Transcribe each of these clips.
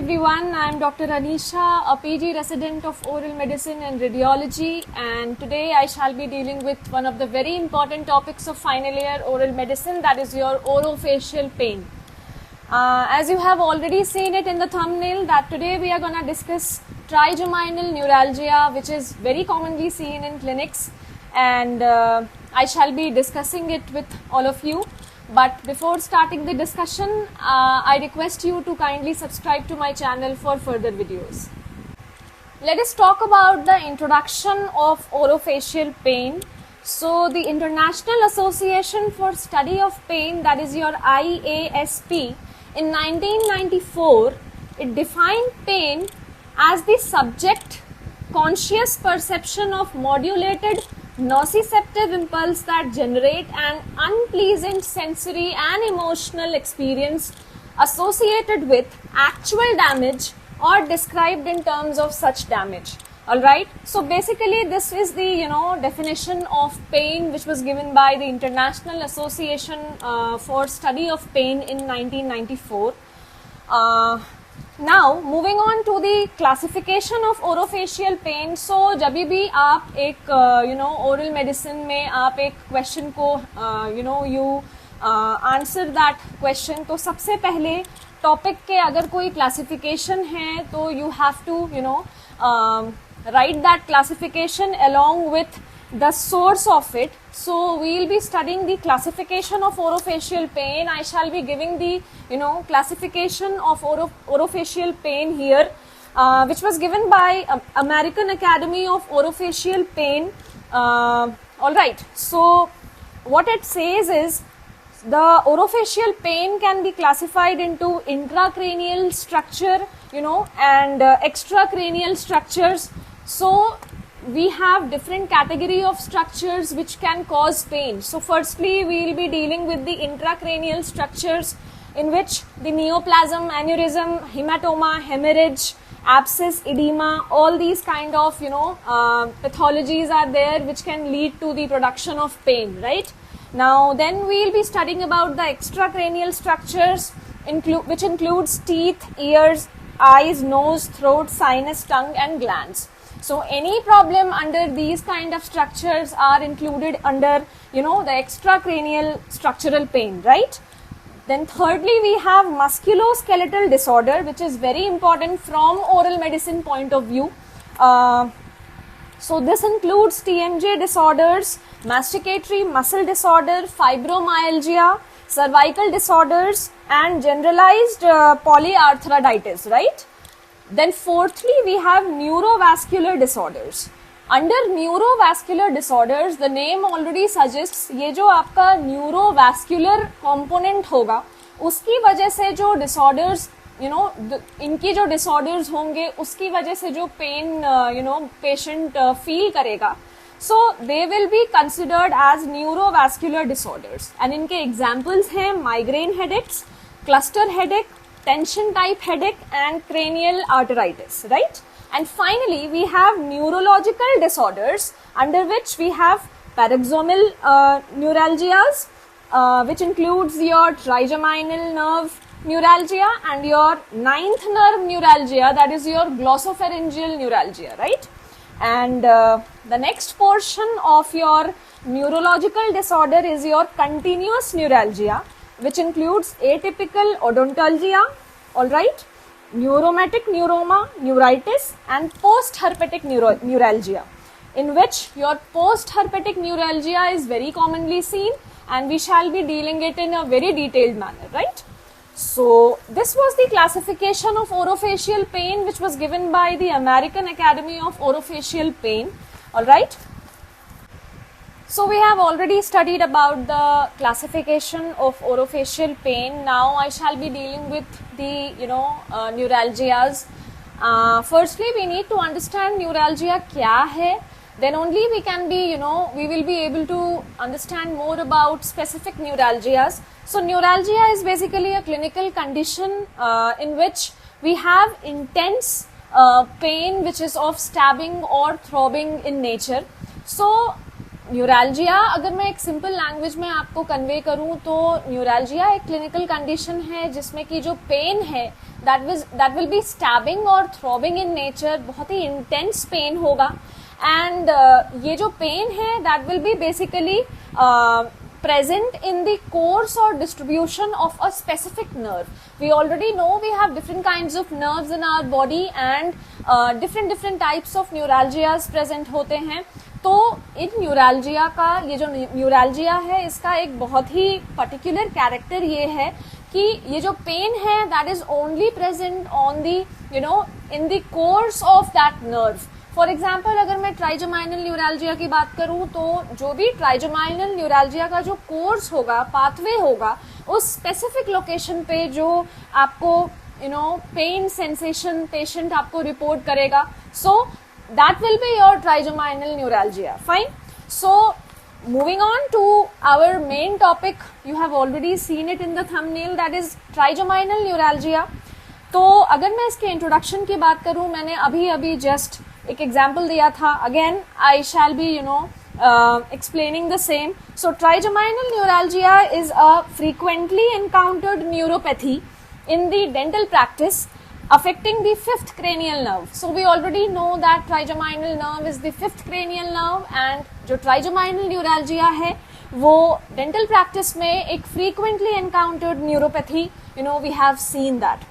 everyone, I am Dr. Anisha, a PG resident of Oral Medicine and Radiology, and today I shall be dealing with one of the very important topics of final year oral medicine, that is your orofacial pain. As you have already seen it in the thumbnail, that today we are going to discuss trigeminal neuralgia, which is very commonly seen in clinics, and I shall be discussing it with all of you. But before starting the discussion, I request you to kindly subscribe to my channel for further videos. Let us talk about the introduction of orofacial pain. So the International Association for Study of Pain, that is your IASP, in 1994, it defined pain as the subject conscious perception of modulated nociceptive impulse that generate an unpleasant sensory and emotional experience associated with actual damage or described in terms of such damage. Alright, so basically this is the definition of pain which was given by the International Association for Study of Pain in 1994. Now moving on to the classification of orofacial pain. So जब भी आप एक oral medicine में आप एक question को you answer that question, तो सबसे पहले topic के अगर कोई classification है तो you have to write that classification along with the source of it. So we will be studying the classification of orofacial pain. I shall be giving the classification of orofacial pain here, which was given by American Academy of Orofacial Pain. All right, so what it says is the orofacial pain can be classified into intracranial structure and extracranial structures. So we have different category of structures which can cause pain. So firstly we will be dealing with the intracranial structures, in which the neoplasm, aneurysm, hematoma, hemorrhage, abscess, edema, all these kind of pathologies are there which can lead to the production of pain, right? Now then we will be studying about the extracranial structures, which includes teeth, ears, eyes, nose, throat, sinus, tongue and glands. So any problem under these kind of structures are included under the extracranial structural pain, right? Then thirdly we have musculoskeletal disorder, which is very important from oral medicine point of view. So this includes TMJ disorders, masticatory muscle disorder, fibromyalgia, cervical disorders and generalized polyarthritis, right? Then fourthly we have neurovascular disorders. Under neurovascular disorders, the name already suggests ये जो आपका neurovascular component होगा उसकी वजह से जो disorders इनकी जो disorders होंगे उसकी वजह से जो pain patient feel करेगा, so they will be considered as neurovascular disorders. And इनके examples हैं migraine headaches, cluster headache, tension type headache and cranial arteritis, right? And finally we have neurological disorders, under which we have paroxysmal neuralgias, which includes your trigeminal nerve neuralgia and your ninth nerve neuralgia, that is your glossopharyngeal neuralgia, right? And the next portion of your neurological disorder is your continuous neuralgia, which includes atypical odontalgia, alright, neuromatic neuroma, neuritis and post-herpetic neuralgia, in which your post-herpetic neuralgia is very commonly seen and we shall be dealing it in a very detailed manner, right? So this was the classification of orofacial pain which was given by the American Academy of Orofacial Pain, alright. So we have already studied about the classification of orofacial pain. Now I shall be dealing with the neuralgias. Firstly we need to understand neuralgia क्या है. Then only we can be we will be able to understand more about specific neuralgias. So neuralgia is basically a clinical condition in which we have intense pain which is of stabbing or throbbing in nature. So neuralgia अगर मैं एक simple language में आपको convey करूं तो neuralgia एक clinical condition है जिसमें कि जो पेन है दैट विल बी स्टैबिंग और थ्रॉबिंग इन नेचर, बहुत ही इंटेंस पेन होगा. एंड ये जो पेन है that will be basically present in the course or distribution of a specific nerve. We already know we have different kinds of nerves in our body and different types of neuralgias present होते हैं. तो इन neuralgia का ये जो neuralgia है इसका एक बहुत ही पर्टिकुलर कैरेक्टर ये है कि ये जो पेन है that is only present on the in the course of that nerve. For example अगर मैं ट्राइजेमाइनल न्यूरैल्जिया की बात करूं तो जो भी ट्राइजेमाइनल न्यूरैल्जिया का जो कोर्स होगा, पाथवे होगा, उस स्पेसिफिक लोकेशन पे जो आपको पेन सेंसेशन पेशेंट आपको रिपोर्ट करेगा, so that will be your trigeminal neuralgia. Fine. So moving on to our main topic, you have already seen it in the thumbnail, that is trigeminal neuralgia. तो अगर मैं इसके introduction की बात करूं, मैंने अभी जस्ट एक एग्जाम्पल दिया था. Again I shall B explaining the same. So trigeminal neuralgia is a frequently encountered neuropathy in the dental practice affecting the fifth cranial nerve. So we already know that trigeminal nerve is the fifth cranial nerve and जो trigeminal neuralgia है वो dental practice में एक frequently encountered neuropathy, we have seen that.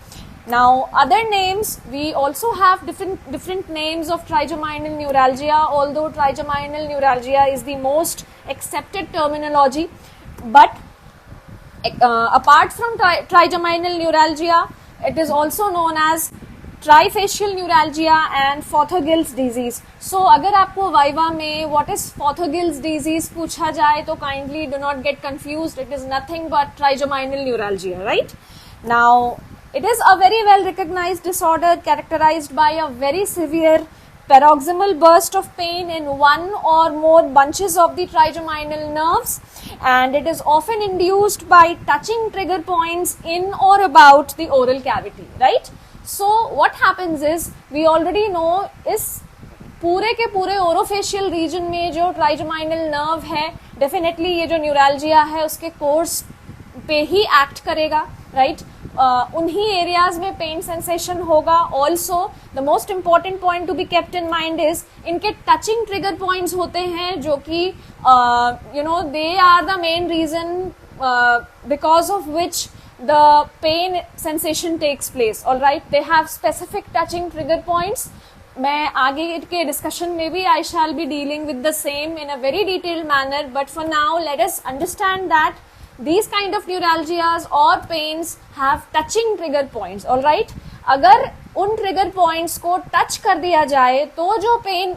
Now other names, we also have different names of trigeminal neuralgia, although trigeminal neuralgia is the most accepted terminology. But apart from trigeminal neuralgia, it is also known as trifacial neuralgia and Fothergill's disease. So अगर आपको viva में what is Fothergill's disease पूछा जाए तो kindly do not get confused. It is nothing but trigeminal neuralgia, right? Now it is a very well recognized disorder characterized by a very severe paroxysmal burst of pain in one or more bunches of the trigeminal nerves, and it is often induced by touching trigger points in or about the oral cavity, right? So what happens is, we already know इस पूरे के पूरे orofacial reason में जो trigeminal nerve है definitely ये जो neuralgia है उसके कोर्स पे ही एक्ट करेगा, राइट? उन्हीं एरियाज में पेन सेंसेशन होगा. Also the most important point to be kept in mind is इनके टचिंग ट्रिगर पॉइंट्स होते हैं जो कि they are the main reason because of which the pain sensation takes place. Alright, they have specific touching trigger points. मैं आगे के discussion में भी I shall be dealing with the same in a very detailed manner, but for now let us understand that these kind of neuralgias or pains have touching trigger points. all right, अगर उन trigger points को touch कर दिया जाए तो जो pain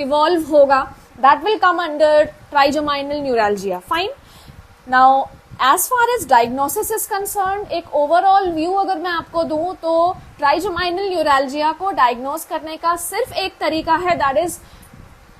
evolve होगा that will come under trigeminal neuralgia. fine. now as far as diagnosis is concerned, एक overall view अगर मैं आपको दूं तो trigeminal neuralgia को diagnose करने का सिर्फ एक तरीका है, that is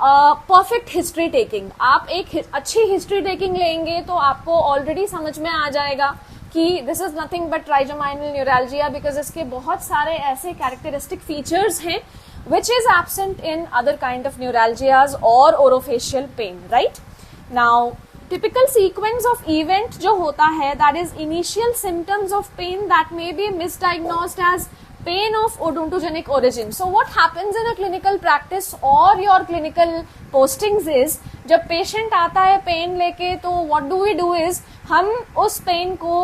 perfect history taking. आप एक अच्छी हिस्ट्री टेकिंग लेंगे तो आपको ऑलरेडी समझ में आ जाएगा कि this is nothing but trigeminal neuralgia, because इसके बहुत सारे ऐसे कैरेक्टरिस्टिक फीचर्स हैं which is absent in other kind of neuralgias or orofacial pain, right? Now typical sequence of event जो होता है that is initial symptoms of pain that may be misdiagnosed as pain of odontogenic origin. So what happens in a clinical practice or your clinical postings is, जब patient आता है pain लेके तो what do we do is, हम उस pain को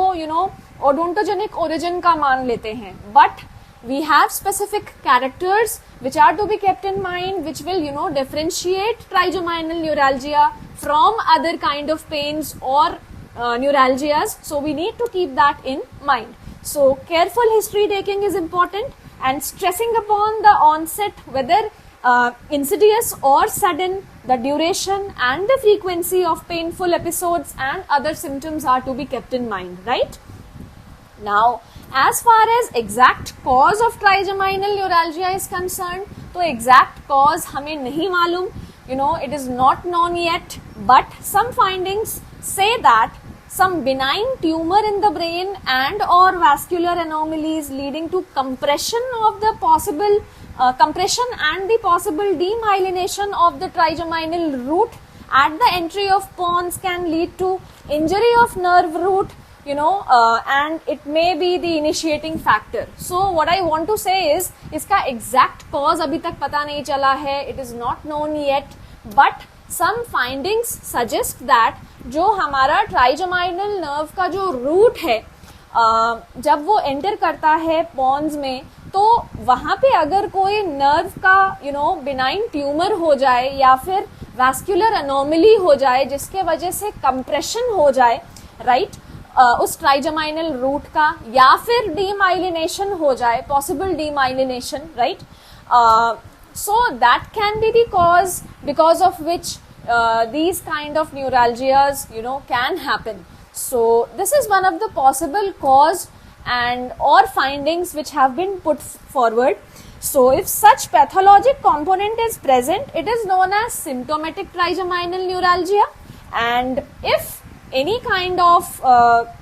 odontogenic origin का मान लेते हैं, but we have specific characters which are to be kept in mind which will differentiate trigeminal neuralgia from other kind of pains or neuralgias. So we need to keep that in mind. So careful history taking is important and stressing upon the onset, whether insidious or sudden, the duration and the frequency of painful episodes and other symptoms are to be kept in mind, right? Now as far as exact cause of trigeminal neuralgia is concerned, तो exact cause हमें नहीं मालूम, it is not known yet, but some findings say that some benign tumor in the brain and or vascular anomalies leading to compression and the possible demyelination of the trigeminal root at the entry of pons can lead to injury of nerve root, and it may be the initiating factor. So what I want to say is, इसका exact cause अभी तक पता नहीं चला है, it is not known yet, but some findings suggest that जो हमारा trigeminal nerve का जो root है, जब वो एंटर करता है पॉन्स में, तो वहां पे अगर कोई नर्व का बिनाइन ट्यूमर हो जाए या फिर वैस्कुलर एनोमली हो जाए जिसके वजह से कंप्रेशन हो जाए, राइट, उस ट्राइजेमाइनल रूट का, या फिर डीमाइलिनेशन हो जाए, possible demyelination, right, so that can be the cause because of which these kind of neuralgias can happen. So this is one of the possible cause and or findings which have been put forward. So if such pathologic component is present, it is known as symptomatic trigeminal neuralgia, and if any kind of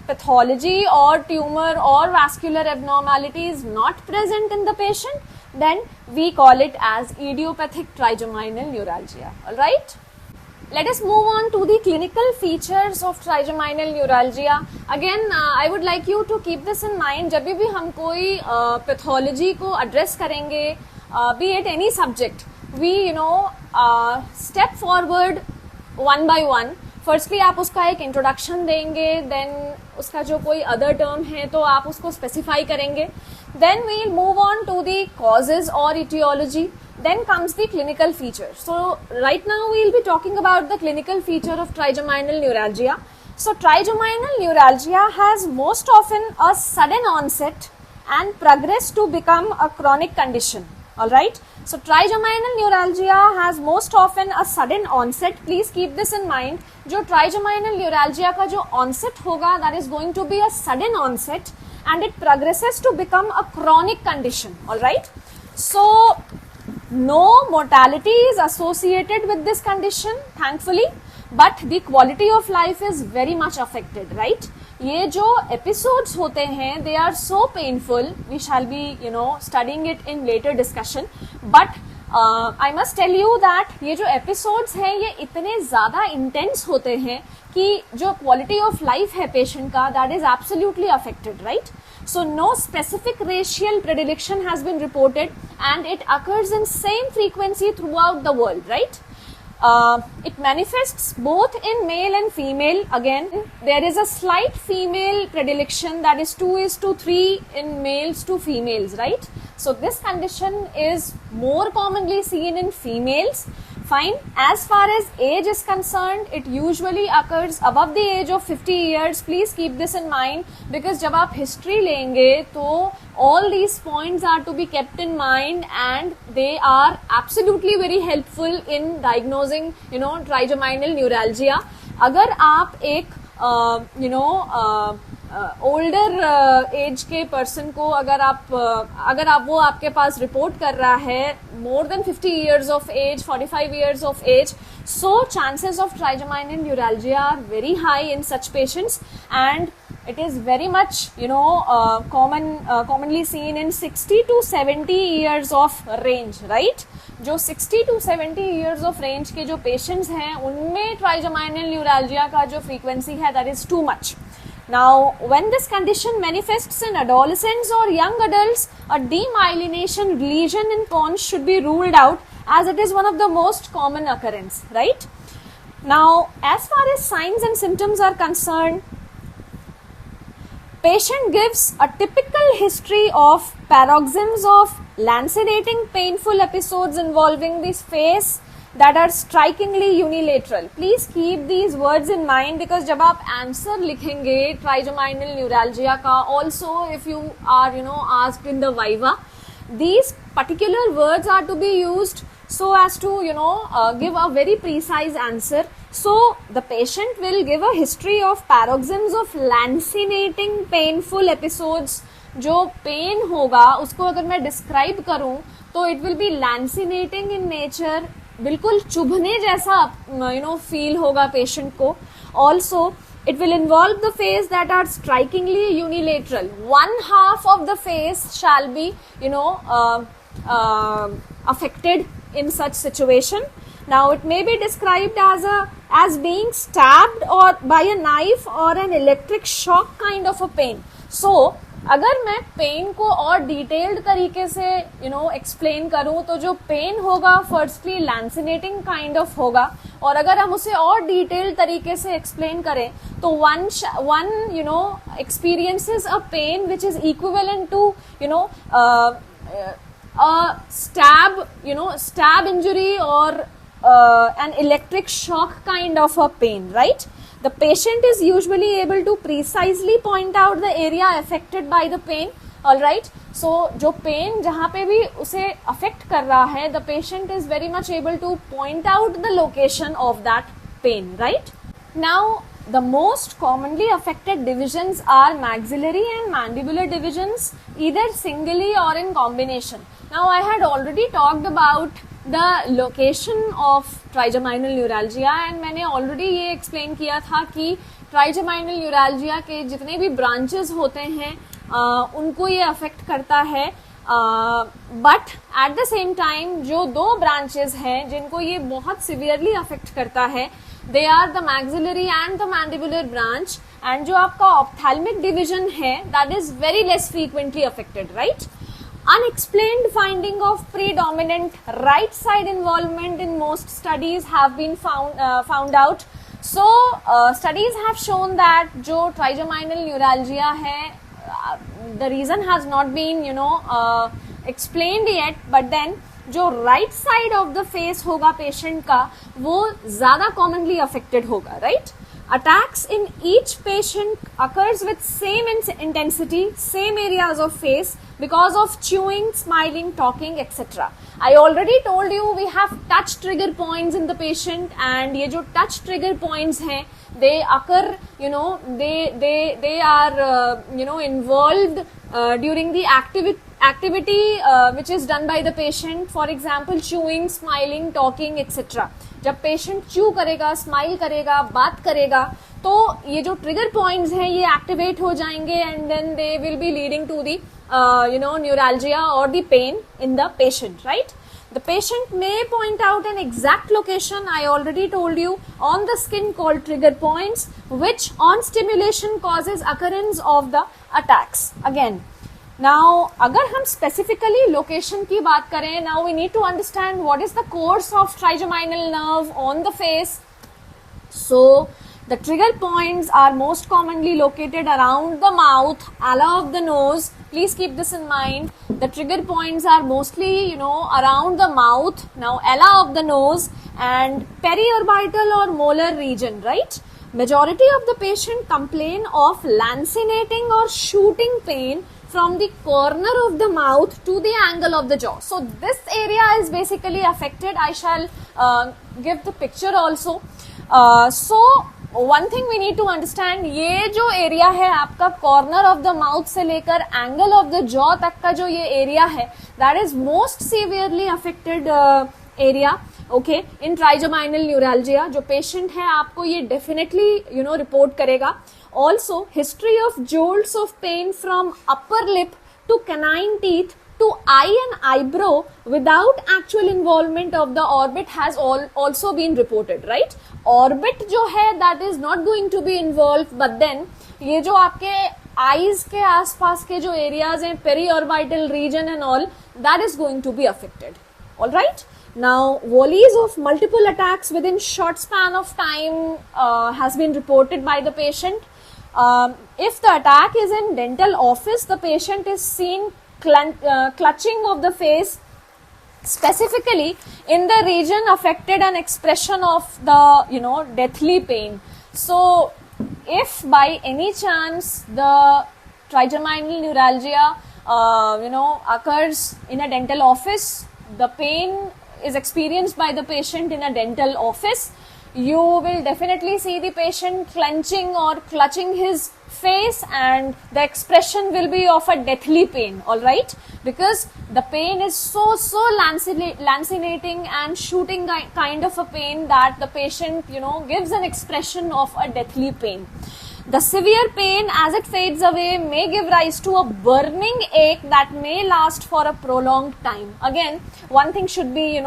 pathology or tumor or vascular abnormality is not present in the patient, then we call it as idiopathic trigeminal neuralgia. All right, let us move on to the clinical features of trigeminal neuralgia. Again, I would like you to keep this in mind. जब भी हम कोई pathology को address करेंगे, be it any subject, we step forward one by one. Firstly आप उसका एक introduction देंगे, देन उसका जो कोई अदर टर्म है तो आप उसको स्पेसिफाई करेंगे, then we will move on to the causes और aetiology, then comes the clinical feature. So right now we will be talking about the clinical feature of trigeminal neuralgia. So trigeminal neuralgia has most often a sudden onset and progress to become a chronic condition. All right. So trigeminal neuralgia has most often a sudden onset. Please keep this in mind. जो trigeminal neuralgia का जो onset होगा, that is going to be a sudden onset and it progresses to become a chronic condition. All right. So no mortality is associated with this condition, thankfully, but the quality of life is very much affected, right? ये जो episodes होते हैं, they are so painful. We shall be, studying it in later discussion. But I must tell you that ये जो episodes हैं, ये इतने ज़्यादा intense होते हैं कि जो quality of life है patient का, that is absolutely affected, right? So no specific racial predilection has been reported, and it occurs in same frequency throughout the world, right? It manifests both in male and female. Again, there is a slight female predilection, that is 2:3 in males to females, right? So this condition is more commonly seen in females. Fine. As far as age is concerned, it usually occurs above the age of 50 years. Please keep this in mind, because जब आप history लेंगे तो all these points are to be kept in mind, and they are absolutely very helpful in diagnosing, trigeminal neuralgia. अगर आप एक older age के person को अगर वो आपके पास रिपोर्ट कर रहा है more than 50 years of age, 45 years of age, so chances of trigeminal neuralgia are very high in such patients, and it is very much commonly seen in 60 to 70 years of range, right? जो 60 to 70 years of range के जो patients हैं उनमें trigeminal neuralgia का जो frequency है, that is too much. Now, when this condition manifests in adolescents or young adults, a demyelination lesion in pons should be ruled out, as it is one of the most common occurrence, right? Now, as far as signs and symptoms are concerned, patient gives a typical history of paroxysms of lancerating painful episodes involving the face that are strikingly unilateral. Please keep these words in mind, because जब आप answer लिखेंगे trigeminal neuralgia का, also if you are asked in the viva, these particular words are to be used so as to give a very precise answer. So the patient will give a history of paroxysms of lancinating painful episodes. जो pain होगा उसको अगर मैं describe करूं तो it will be lancinating in nature, बिल्कुल चुभने जैसा feel होगा पेशेंट को. Also it will involve the face that are strikingly unilateral. One half of the face shall be affected in such situation. Now it may be described as being stabbed or by a knife or an electric shock kind of a pain. So अगर मैं pen को और detailed तरीके से explain करूं तो जो pen होगा फर्स्टली लैंसिनेटिंग काइंड ऑफ होगा, और अगर हम उसे और डिटेल्ड तरीके से एक्सप्लेन करें तो one experiences a pain which is equivalent to stab injury or an electric shock kind of a pain, right? The patient is usually able to precisely point out the area affected by the pain, all right? So जो pain जहाँ पे भी उसे affect कर रहा है, the patient is very much able to point out the location of that pain, right? Now the most commonly affected divisions are maxillary and mandibular divisions, either singly or in combination. Now I had already talked about the location of trigeminal neuralgia and मैंने already ये explain किया था कि trigeminal neuralgia के जितने भी branches होते हैं उनको ये affect करता है, but at the same time जो दो branches हैं जिनको ये बहुत severely affect करता है, they are the maxillary and the mandibular branch, and जो आपका ophthalmic division है that is very less frequently affected, right? Unexplained finding of predominant right side involvement in most studies have been found out. So studies have shown that जो trigeminal neuralgia है, the reason has not been explained yet, but then जो right side of the face होगा patient का वो ज़्यादा commonly affected होगा, right? Attacks in each patient occurs with same intensity, same areas of face because of chewing, smiling, talking, etc. I already told you we have touch trigger points in the patient, and ये जो touch trigger points हैं, they occur, they are involved during the activity which is done by the patient. For example, chewing, smiling, talking, etc. जब patient chew करेगा, smile करेगा, बात करेगा, तो ये जो ट्रिगर पॉइंट्स हैं ये एक्टिवेट हो जाएंगे and then they will be leading to the neuralgia और the pain in the patient, right? The patient may point out an exact location, I already told you, on the skin called trigger points, which on stimulation causes occurrence of the attacks. Again, now अगर हम specifically location की बात करें, now we need to understand what is the course of trigeminal nerve on the face. So the trigger points are most commonly located around the mouth, ala of the nose. Please keep this in mind. The trigger points are mostly around the mouth, now ala of the nose, and periorbital or molar region, right? Majority of the patient complain of lancinating or shooting pain from the corner of the mouth to the angle of the jaw. So this area is basically affected. I shall give the picture also. So one thing we need to understand, ये जो area है आपका corner of the mouth से लेकर angle of the jaw तक का जो ये area है, that is most severely affected area. Okay, in trigeminal neuralgia जो patient है आपको ये definitely report करेगा. Also, history of jolts of pain from upper lip to canine teeth to eye and eyebrow without actual involvement of the orbit has also been reported, right? Orbit जो है that is not going to be involved, but then ये जो आपके eyes के आसपास के जो areas हैं, periorbital region and all, that is going to be affected. All right? Now, volleys of multiple attacks within short span of time has been reported by the patient. If the attack is in dental office, the patient is seen clutching of the face, specifically in the region affected, an expression of the deathly pain. So if by any chance the trigeminal neuralgia occurs in a dental office, the pain is experienced by the patient in a dental office, you will definitely see the patient clenching or clutching his face, and the expression will be of a deathly pain, all right? Because the pain is so lancinating and shooting kind of a pain that the patient gives an expression of a deathly pain. The severe pain as it fades away may give rise to a burning ache that may last for a prolonged time. Again, one thing should be,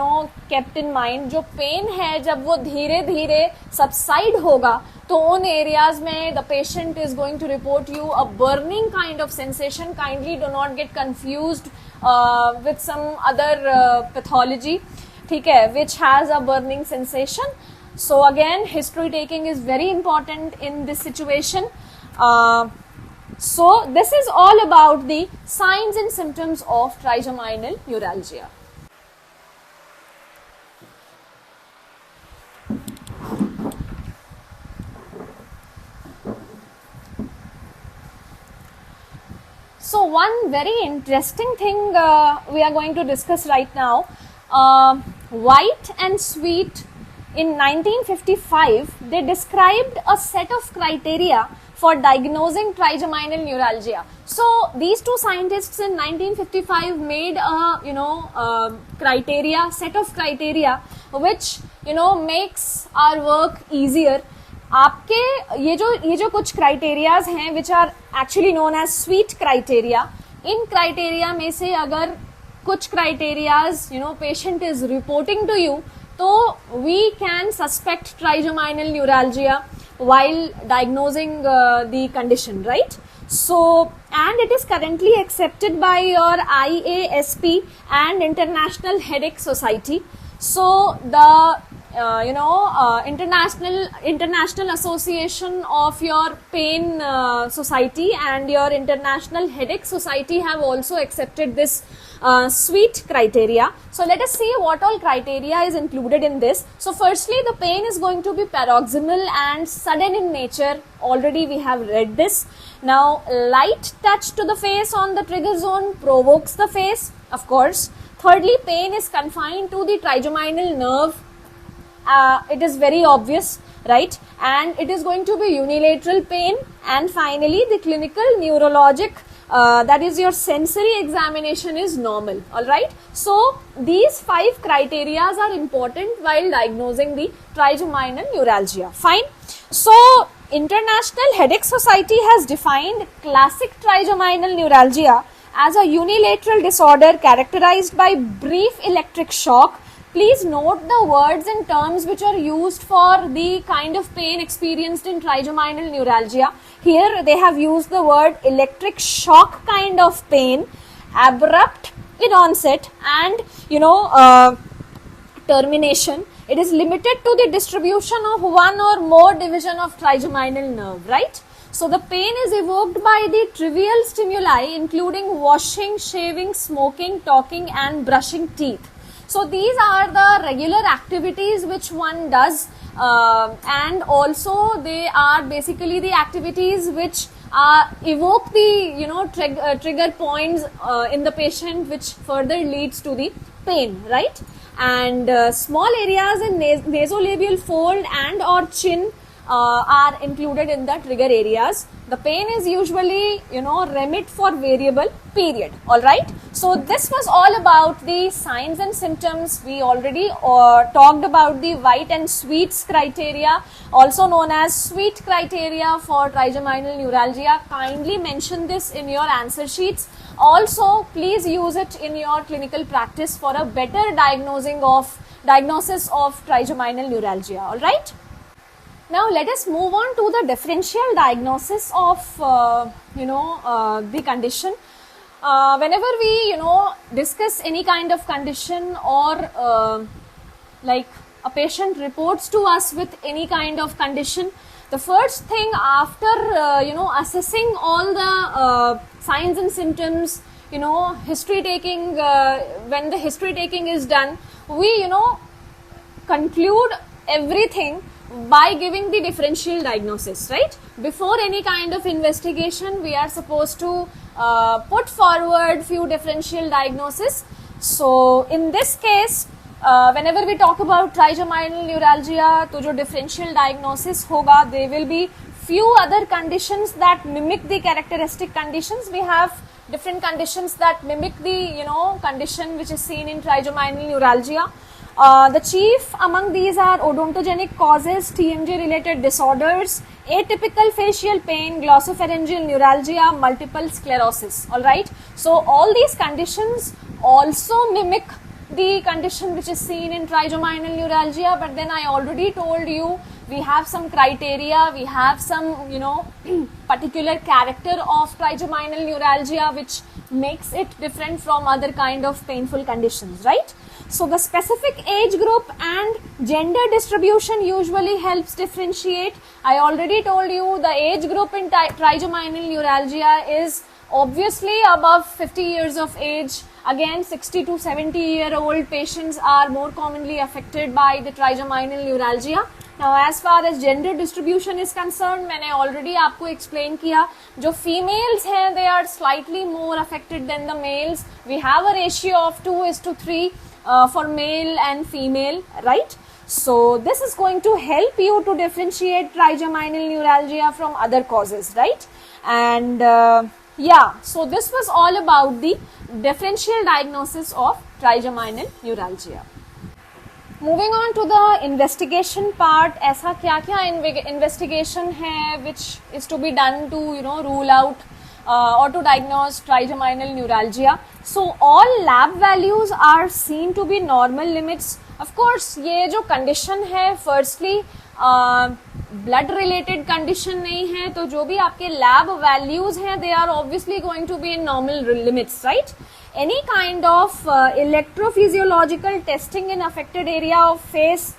kept in mind. जो pain है जब वो धीरे धीरे subside होगा, तो उन areas में the patient is going to report you a burning kind of sensation. Kindly do not get confused with some other pathology, ठीक है, which has a burning sensation. So again, history taking is very important in this situation. So this is all about the signs and symptoms of trigeminal neuralgia. So one very interesting thing we are going to discuss right now. White and Sweet in 1955, they described a set of criteria for diagnosing trigeminal neuralgia. So these two scientists in 1955 made a set of criteria which makes our work easier. आपके ये जो कुछ criterias हैं which are actually known as sweet criteria, इन criteria में से अगर कुछ criterias patient is reporting to you, तो we can suspect trigeminal neuralgia while diagnosing the condition, right? So, and it is currently accepted by your IASP and International Headache Society. So the International Association of your Pain Society and your International Headache Society have also accepted this sweet criteria. So let us see what all criteria is included in this. So firstly, the pain is going to be paroxysmal and sudden in nature. Already we have read this. Now, light touch to the face on the trigger zone provokes the face, of course. Thirdly, pain is confined to the trigeminal nerve. It is very obvious, right? And it is going to be unilateral pain. And finally, the clinical neurologic, that is your sensory examination, is normal. All right. So these 5 criteria are important while diagnosing the trigeminal neuralgia. Fine. So International Headache Society has defined classic trigeminal neuralgia as a unilateral disorder characterized by brief electric shock. Please note the words and terms which are used for the kind of pain experienced in trigeminal neuralgia. Here they have used the word electric shock kind of pain, abrupt in onset, and termination. It is limited to the distribution of one or more division of trigeminal nerve, right? So the pain is evoked by the trivial stimuli including washing, shaving, smoking, talking and brushing teeth. So these are the regular activities which one does, and also they are basically the activities which evoke the trigger points in the patient, which further leads to the pain, right? And small areas in nasolabial fold and or chin are included in the trigger areas. The pain is usually remit for variable period. All right. So this was all about the signs and symptoms. We already talked about the White and Sweet's criteria, also known as sweet criteria for trigeminal neuralgia. Kindly mention this in your answer sheets. Also, please use it in your clinical practice for a better diagnosis of trigeminal neuralgia. All right. Now let us move on to the differential diagnosis of the condition. Whenever we discuss any kind of condition, or like a patient reports to us with any kind of condition, the first thing after assessing all the signs and symptoms, history taking, when the history taking is done, we conclude everything by giving the differential diagnosis, right? Before any kind of investigation, we are supposed to put forward few differential diagnosis. So in this case, whenever we talk about trigeminal neuralgia, to jo differential diagnosis hoga, there will be few other conditions that mimic the characteristic conditions. We have different conditions that mimic the condition which is seen in trigeminal neuralgia. The chief among these are odontogenic causes, TMJ related disorders, atypical facial pain, glossopharyngeal neuralgia, multiple sclerosis. Alright, so all these conditions also mimic the condition which is seen in trigeminal neuralgia, but then I already told you we have some criteria, we have some, you know, particular character of trigeminal neuralgia which makes it different from other kind of painful conditions, right? So the specific age group and gender distribution usually helps differentiate. I already told you the age group in trigeminal neuralgia is obviously above 50 years of age. Again, 60 to 70-year-old patients are more commonly affected by the trigeminal neuralgia. Now, as far as gender distribution is concerned, मैंने already आपको explain किया, जो females हैं, they are slightly more affected than the males. We have a ratio of 2:3 for male and female, right? So, this is going to help you to differentiate trigeminal neuralgia from other causes, right? And yeah, so this was all about the differential diagnosis of trigeminal neuralgia. Moving on to the investigation part, ऐसा क्या क्या investigation है which is to be done to, you know, rule out or to diagnose trigeminal neuralgia. So all lab values are seen to be normal limits. Of course, ये जो condition है, firstly blood related condition नहीं है, तो जो भी आपके lab values हैं, they are obviously going to be in normal limits, right? Any kind of electrophysiological testing in affected area of face,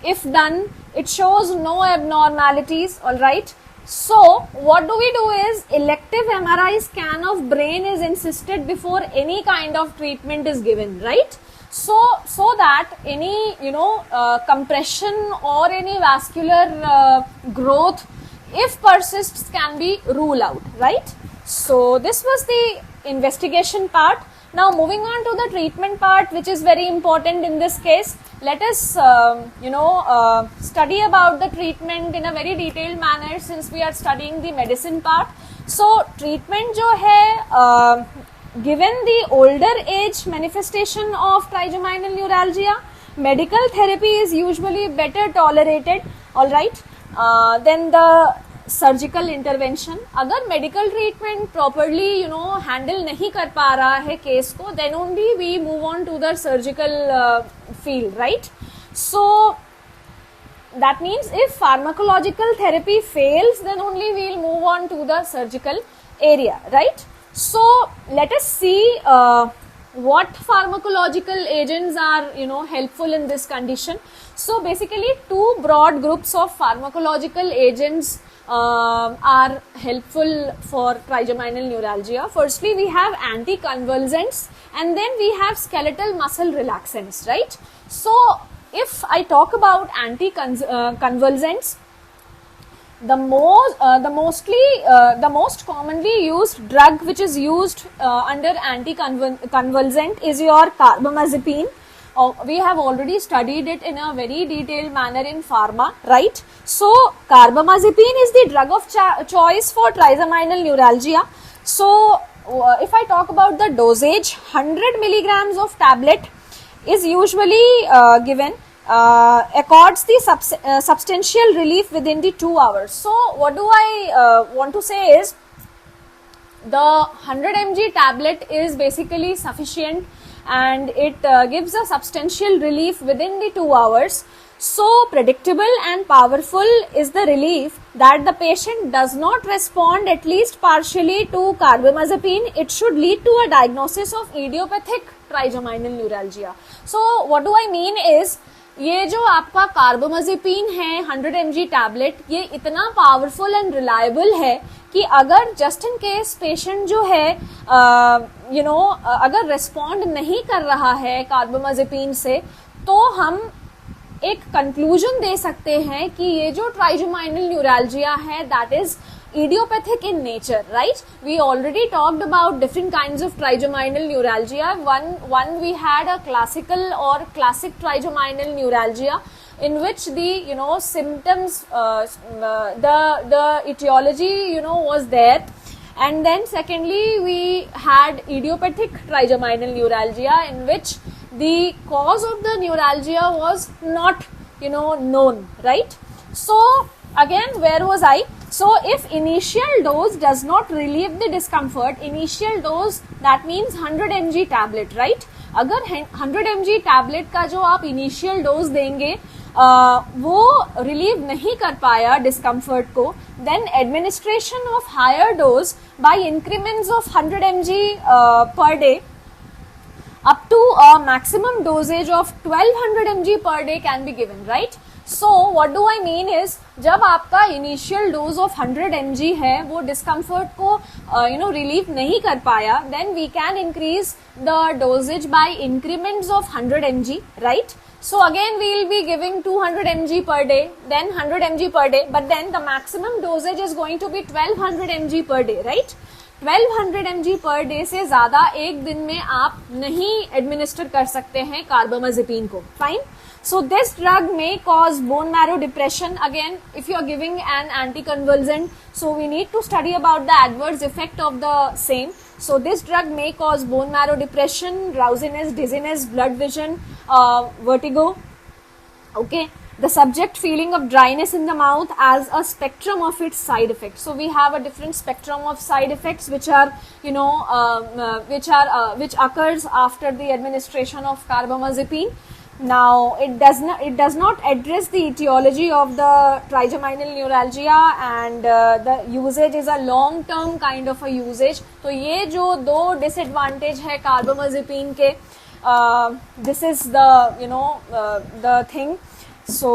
if done, it shows no abnormalities, alright? So, what do we do is, elective MRI scan of brain is insisted before any kind of treatment is given, right? So that any, you know, compression or any vascular growth, if persists, can be ruled out, right? So, this was the investigation part. Now, moving on to the treatment part, which is very important in this case. Let us, study about the treatment in a very detailed manner since we are studying the medicine part. So, treatment जो है, given the older age manifestation of trigeminal neuralgia, medical therapy is usually better tolerated, alright. Then the surgical intervention, अगर medical treatment properly, you know, handle नहीं कर पा रहा है case को, then only we move on to the surgical field, right? So that means if pharmacological therapy fails, then only we will move on to the surgical area, right? So let us see what pharmacological agents are, you know, helpful in this condition. So basically two broad groups of pharmacological agents are helpful for trigeminal neuralgia. Firstly, we have anticonvulsants and then we have skeletal muscle relaxants, right? So if I talk about anticonvulsants, the most commonly used drug which is used under anticonvulsant is your carbamazepine. We have already studied it in a very detailed manner in pharma, right? So carbamazepine is the drug of choice for trigeminal neuralgia. So if I talk about the dosage, 100 milligrams of tablet is usually given. Accords the substantial relief within the 2 hours. So what do I want to say is, the 100 mg tablet is basically sufficient and it gives a substantial relief within the 2 hours. So predictable and powerful is the relief that the patient does not respond at least partially to carbamazepine. It should lead to a diagnosis of idiopathic trigeminal neuralgia. So what do I mean is, ये जो आपका carbamazepine है 100 mg tablet, ये इतना powerful and reliable है कि अगर just in case patient जो है अगर रिस्पॉन्ड नहीं कर रहा है कार्बामाजेपिन से, तो हम एक कंक्लूजन दे सकते हैं कि ये जो ट्राइजेमाइनल न्यूरैल्जिया है that is idiopathic in nature, right? We already talked about different kinds of trigeminal neuralgia. One we had a classical or classic trigeminal neuralgia, in which the symptoms, the etiology was there, and then secondly we had idiopathic trigeminal neuralgia, in which the cause of the neuralgia was not, known, right? So again, where was I? So if initial dose does not relieve the discomfort, initial dose, that means 100 mg tablet, right? अगर 100 mg tablet का जो आप initial dose देंगे वो relieve नहीं कर पाया discomfort को, then administration of higher dose by increments of 100 mg per day up to a maximum dosage of 1200 mg per day can be given, right? So what do I mean is, जब आपका initial dose of 100 mg है वो discomfort को relieve नहीं कर पाया, then we can increase the dosage by increments of 100 mg, right? So again we will be giving 200 mg per day, then 100 mg per day, but then the maximum dosage is going to be 1200 mg per day, right? 1200 mg per day से ज्यादा एक दिन में आप नहीं administer कर सकते हैं कार्बामाजेपिन को, fine. So this drug may cause bone marrow depression. Again, if you are giving an anticonvulsant, so we need to study about the adverse effect of the same. So this drug may cause bone marrow depression, drowsiness, dizziness, blurred vision, vertigo. Okay. The subject feeling of dryness in the mouth as a spectrum of its side effects. So we have a different spectrum of side effects which are, which occurs after the administration of carbamazepine. Now it does not address the etiology of the trigeminal neuralgia, and the usage is a long term kind of a usage. तो ये जो दो disadvantage है carbamazepine के, this is the the thing. So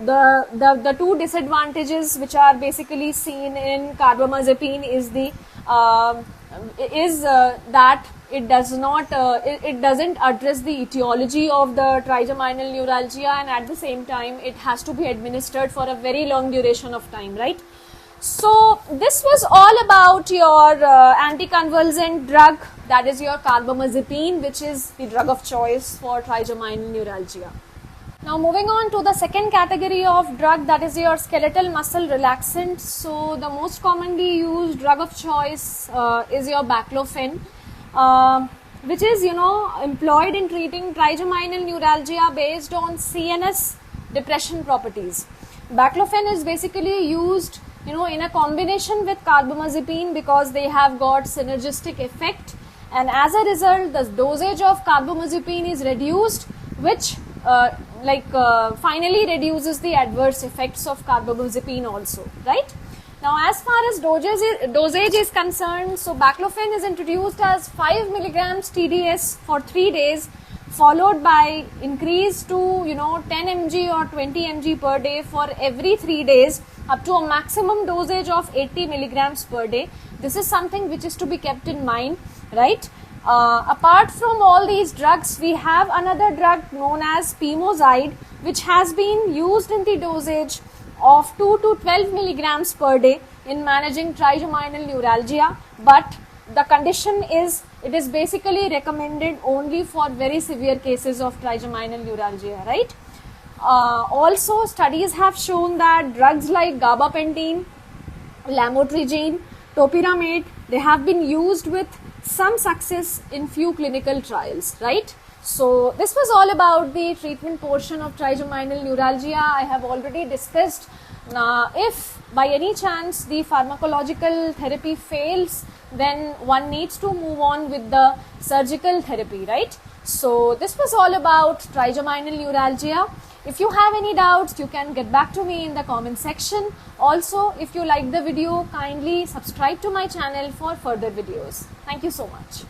the two disadvantages which are basically seen in carbamazepine is that it doesn't address the etiology of the trigeminal neuralgia, and at the same time it has to be administered for a very long duration of time, right? So this was all about your anticonvulsant drug, that is your carbamazepine, which is the drug of choice for trigeminal neuralgia. Now moving on to the second category of drug, that is your skeletal muscle relaxant. So the most commonly used drug of choice is your baclofen, which is employed in treating trigeminal neuralgia based on CNS depression properties. Baclofen is basically used in a combination with carbamazepine because they have got synergistic effect, and as a result the dosage of carbamazepine is reduced, which finally reduces the adverse effects of carbamazepine also, right? Now as far as dosage is concerned, so baclofen is introduced as 5 milligrams TDS for 3 days, followed by increase to 10 mg or 20 mg per day for every 3 days, up to a maximum dosage of 80 milligrams per day. This is something which is to be kept in mind, right? Apart from all these drugs, we have another drug known as pimozide, which has been used in the dosage of 2 to 12 milligrams per day in managing trigeminal neuralgia, but the condition is it is basically recommended only for very severe cases of trigeminal neuralgia, right? Also, studies have shown that drugs like gabapentin, lamotrigine, topiramate, they have been used with some success in few clinical trials, right? So this was all about the treatment portion of trigeminal neuralgia. I have already discussed. If by any chance the pharmacological therapy fails, then one needs to move on with the surgical therapy, right? So this was all about trigeminal neuralgia. If you have any doubts, you can get back to me in the comment section. Also, if you like the video, kindly subscribe to my channel for further videos. Thank you so much.